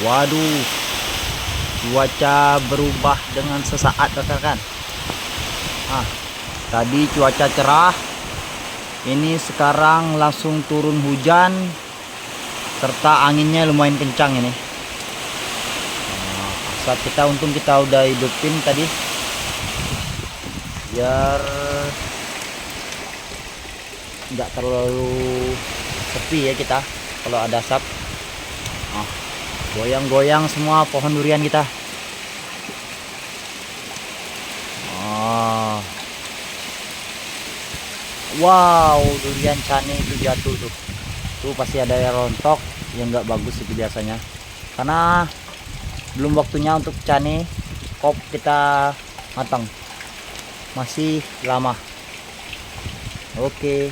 Waduh, cuaca berubah dengan sesaat rekan-rekan. Tadi cuaca cerah, ini sekarang langsung turun hujan serta anginnya lumayan kencang ini. Saat kita untung kita udah hidupin tadi biar nggak terlalu sepi ya kita kalau ada asap. Goyang-goyang semua pohon durian kita. Wow, durian cane itu jatuh tuh. Tuh pasti ada yang rontok, yang nggak bagus itu biasanya. Karena belum waktunya untuk cane kop kita matang. Masih lama. Oke.